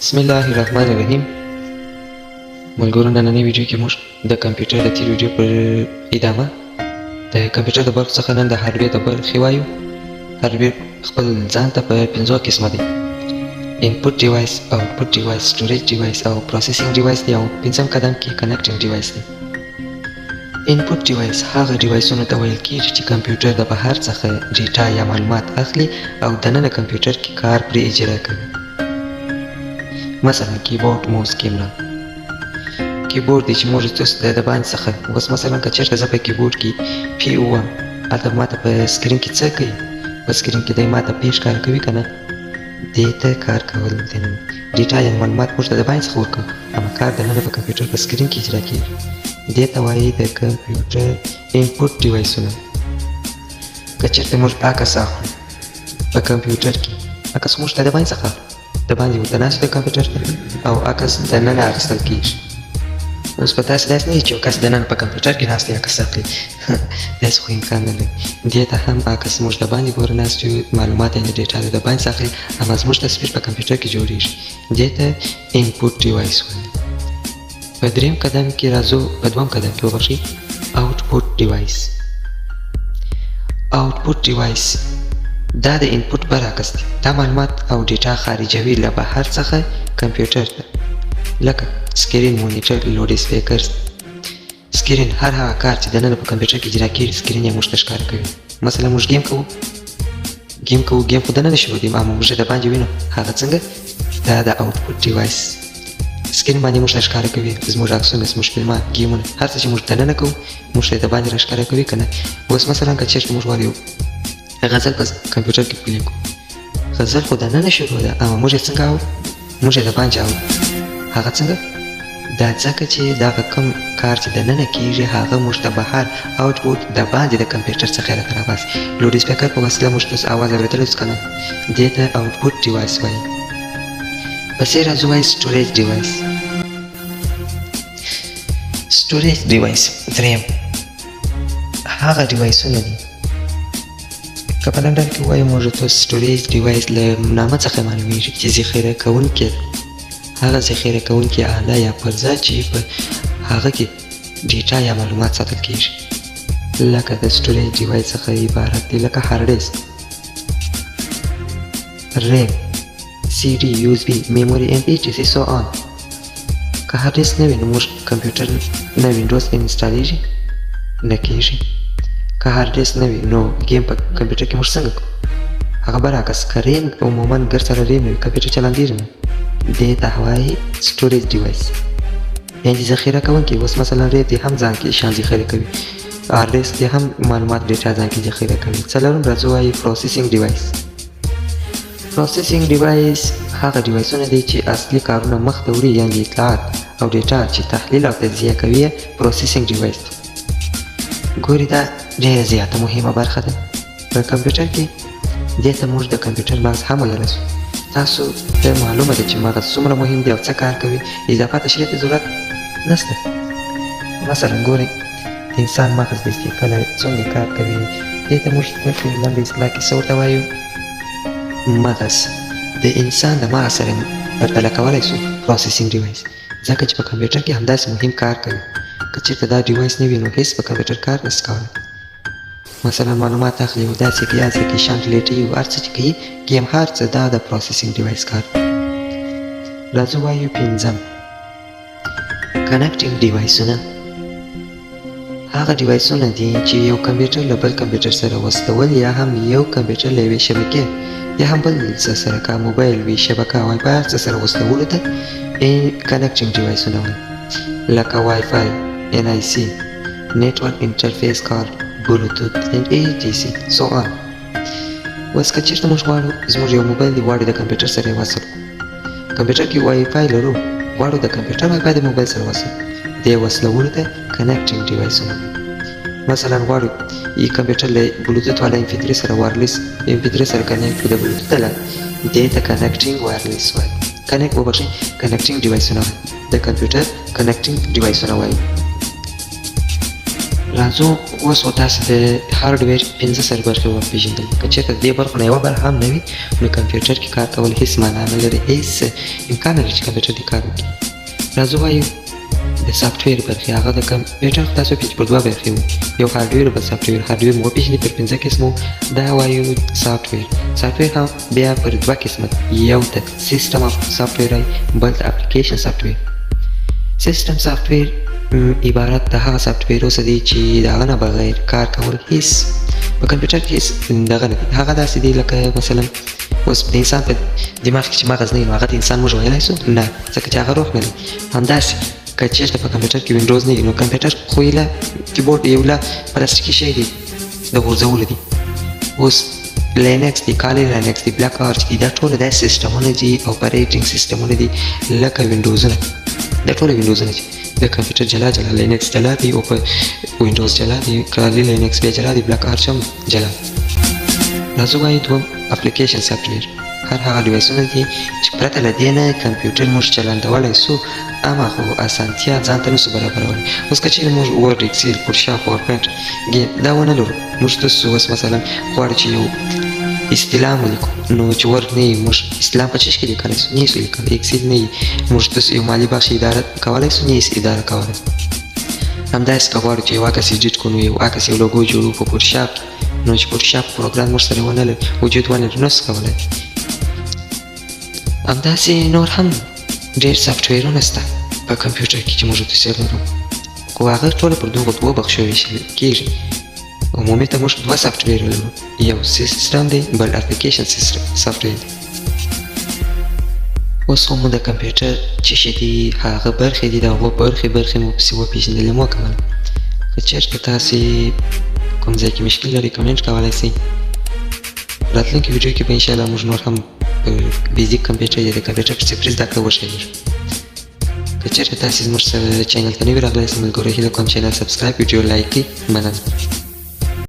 بسم الله الرحمن الرحیم. ملګرو، نننۍ ویډیو کې موږ د کمپیوټر د تیر ویډیو پر ادامه د کمپیوټر د برخو څخه نن د هارډویر د برخې وایو. هارډویر خپل ځان ته په 5 قسمه دی: انپوټ ډیوایس، آوټپوټ ډیوایس، سټوریج ډیوایس او پروسیسینګ ډیوایس دی، او 5م قدم کې کنیکټینګ ډیوایس دی. انپوټ ډیوایس هغه ډیوایسونو ته ویل کېږي چې کمپیوټر د بهر څخه ډیټا یا معلومات اخلي او دننه کمپیوټر کې کار پرې اجرا کوي. مثلا کیبورډ، موس، کیمره. کیبورډ دی چې موږ تاسو د باندې څخه اوس مثلا که چېرته زه په کیبورډ کې پی ووایم، هلته ماته په سکرین کې څه کوي؟ په سکرین کې دی ماته پی ښکاره کوي که نه؟ دې ته کار کول دننه ډیټا یا معلومات موږ ته د باندې څخه ورکوو، اما کار دننه په کمپیوټر په سکرین کې اجرا کېږي. دې ته وایي د کمپیوټر انپوټ ډیوایسونه. که چېرته موږ عکس اخلو په کمپیوټر کې، عکس موږ ته د باندې څخه د باندې ورته ناست د کمپیوټر ته او عکس دننه اخیستل کېږي. اوس په تاسې داسې نه وي چې یو کس دننه په کمپیوټر کې ناست دی عکس اخلي، داسې خو امکان نه لري. دې ته هم عکس موږ د باندې ګوره ناست یو، معلومات یعنې ډیټا د باندې څخه اخلي، اما زموږ تصویر په کمپیوټر کې جوړېږي. دې ته انپوټ ډیوایس وایي. په 3م قدم کې راځو، په 2م قدم کې وبخښئ، آوټپوټ ډیوایس. آوټپوټ ډیوایس دا د انپوټ برعکس دی. دا معلومات او ډیټا خارجوي له بهر څخه کمپیوټر ته، لکه سکرین، مونیټر، لوډ سپیکر. سکرین هر هغه کار چې دننه په کمپیوټر کې اجرا کېږي، سکرین یې موږ ته ښکاره کوي. مثلا موږ گیم کوو، گیم خو دننه شروع اما موږ د باندې وینو. هغه څنګه؟ دا د آوټپوټ ډیوایس سکرین باندې موږ ته ښکاره کوي زموږ عکسونه، زموږ فلمات، گیمونه، هر څه چې موږ دننه کوو موږ ته د باندې راښکاره کوي که نه؟ اوس مثلا که چېرته موږ وایو غزل په کمپیوټر کې پلی کړو، غزل خو دننه شروع ده اما موږ یې څنګه اورو؟ موږ یې د باندې اورو. هغه څنګه؟ دا ځکه چې دغه کوم کار چې دننه کېږي هغه موږ ته بهر آوټپوټ د باندې د کمپیوټر څخه راته راباسي. لوډ سپیکر په وسیله موږ تاسو اواز اورېدلی که نه؟ دې ته آوټپوټ ډیوایس وایي. پسې راځو وایي سټوریج ډیوایس. سټوریج ډیوایس 3م هغه ډیوایسونه دي، که په لنډن کې ووایو موږ ته سټوریج ډیوایس له نامه څخه معلومیږي چې ذخیره کوونکی ده. هغه ذخیره کوونکې آله یا پرزه چې په هغه کې ډیټا یا معلومات ساتل کېږي، لکه د سټوریج ډیوایس څخه عبارت دی لکه هارډ ډیسک، ریم، سی ډي، یو اس بي، میموري، ایم پی ټي سو آن. که هارډ ډیسک نه وي نو موږ کمپیوټر نه وینډوز انسټالیږي نه کېږي. که هارډ ډیسک نه وي نو ګیم په کمپیوټر کې موږ څنګه کوو؟ هغه برعکس، که ریم عموما ګر سره ریم نه وي کمپیوټر چلندېږي نه. دې ته وایي سټوریج ډیوایس، یعنې ذخیره کوونکی. اوس مثلا ریم دې هم ځان کې شیان ذخیره کوي، هارډ ډیسک دې هم معلومات ډیټا ځان کې ذخیره کوي. 4م راځو وایي پروسیسینګ ډیوایس. پروسیسینګ ډیوایس هغه ډیوایسونه دي چې اصلي کارونه مخته وړي، یعنې اطلاعات او ډیټا چې تحلیل او تجزیه کوي پروسیسینګ ډیوایس دی. ګوري دا ډېره زیاته مهمه برخه ده په کمپیوټر کې. دې ته موږ د کمپیوټر مغز هم ویلی شو. تاسو ته معلومه ده چې مغز څومره مهم دی او څه کار کوي، اضافه تشریح ته ضرورت نشته. مثلا ګورئ د انسان مغز دی چې کله څومره کار کوي، دې ته موږ په لنډه اصطلاح کې څه ورته وایو؟ مغز. د انسان د مغز سره پرتله کولی شو پروسیسینګ ډیوایس، ځکه چې په کمپیوټر کې همداسې مهم کار کوي. که چېرته دا ډیوایس نه وي نو هېڅ په کمپیوټر کار نشي کولی. مثلا معلومات اخلي او داسې کوي، هسې کوي، شیان ډیلیټوي او هر څه چې کوي، ګیم هر څه دا د پروسیسینګ ډیوایس کار. راځو وایو 5م کنیکټینګ ډیوایسونه. هغه ډیوایسونه دي چې یو کمپیوټر له بل کمپیوټر سره وصلول، یا هم یو کمپیوټر له یوې شبکې یا هم بل څه سره، که موبایل وي، شبکه، وای فای، هر څه سره وصلولو ته کنیکټینګ ډیوایسونه وایي، لکه وای فای، ان آی سی، نیټورک انټرفیس کارډ، بلوتوث، etc so on. اوس که چېرته موږ غواړو زموږ یو موبایل دی غواړو د کمپیوټر سره یې وصل کړو، کمپیوټر کې وای فای لرو، غواړو د کمپیوټر وای فای د موبایل سره وصل، دې وصلولو ته کنیکټینګ ډیوایسونه. مثلا غواړو یې کمپیوټر له بلوتوث والا MP3 سره وایرلیس MP3 سره کنیکټ کړو د بلوتوث له، دې ته کنیکټینګ وایرلیس وایي. کنیکټینګ ډیوایسونه د کمپیوټر کنیکټینګ ډیوایسونه وایي. راځو اوس تاسو د هارډویر 15 برخې وپېژنئ. که چېرته د دې برخو نه یوه برخه هم نه وي نو کمپیوټر کې کار کول هېڅ معنا نه لري، هېڅ امکان نه لري چې کمپیوټر دې کار وکړي. راځو وایو د سافټویر برخې. هغه د کمپیوټر تاسو وپېژنئ پر دوه برخې وو، یو هارډویر او بل سافټویر. هارډویر مو وپېژنئ پر 15 قسمو، دا وایو سافټویر. سافټویر هم بیا پر دوه قسمه، یو ته سیسټم اف سافټویر وایي، بل ته اپلیکیشن سافټویر. سیسټم سافټویر عبارت د هغه سافټویرو څخه دی چې د هغه نه بغیر کار کول هېڅ په کمپیوټر کې هېڅ دغه نه دي. هغه داسې دی لکه مثلا اوس د انسان په دماغ کې چې مغز نه وي نو هغه د انسان موږ ویلی سو نه، ځکه چې هغه روح نه دی. همداسې که چېرته په کمپیوټر کې وینډوز نه وي نو کمپیوټر خو یې له کیبورډ یو له پلاستیکي شی دی د غورځولو دي. اوس لینکس دی، کالي لینکس دی، بلیک آرچ دی، دا ټوله داسې سیسټمونه دي، اپریټینګ سیسټمونه دي لکه وینډوزونه. دا ټوله وینډوزونه چې د کمپیوټر جلا جلا، لینکس جلا دی او په وینډوز جلا دی، کالي لینکس بیا جلا دی، بلیک آرچ هم جلا. راځو وایو دوم اپلیکیشن سافټویر. هر هغه ډیوایسونه دي چې پرته له دې نه کمپیوټر موږ چلندولی سو اما خو اسانتیا ځان ته نسو برابرولی. اوس که چیرې موږ ورډ، اکسل، فوټوشاپ، پاورپوینټ دا ونه لرو، موږ تاسو اوس مثلا غواړو چې یو استعلام ولیکو نو چې ورډ نه وي موږ استعلام په چیش کې لیکلی سو، نه یې سو لیکلی. اکسل نه وي موږ تاسو یو مالي بخش اداره کولی سو، نه یې اداره کولی. همداسې که غواړو چې یو عکس ایډیټ کړو نو یو عکس یو لوګو جوړو په فوټوشاپ نو چې فوټوشاپ پروګرام ورسره ونه لري، وجود ونه لري، نسو کولی. همداسې نور هم ډېر سافټویرونه شته په کمپیوټر کې چې موږ تاسې لرو، خو هغه ټوله پر دغو دوو بخشو ویشل کېږي. عمومي ته موږ دوه سافټویر لرو، یو سیسټم دی، بل اپلیکیشن سافټویر دی. اوس خو مو د کمپیوټر چې شي دي هغه برخې دي، د هغو برخې مو پسې وپېژندلې مکمل. که چېرته تاسې کوم ځای کې مشکل لرئ کمنټ کولی سئ. راتلونکي ویډیو کې به انشاءالله موږ نور هم بیزیک کمپیوټر یا د کمپیوټر په صفري زده کړه وښیو. که چېرته تاسې زموږ سره چینل ته نوي راغلی یاست ملګرو هیله کوم چینل سبسکرایب، ویډیو لایک کړئ. مننه.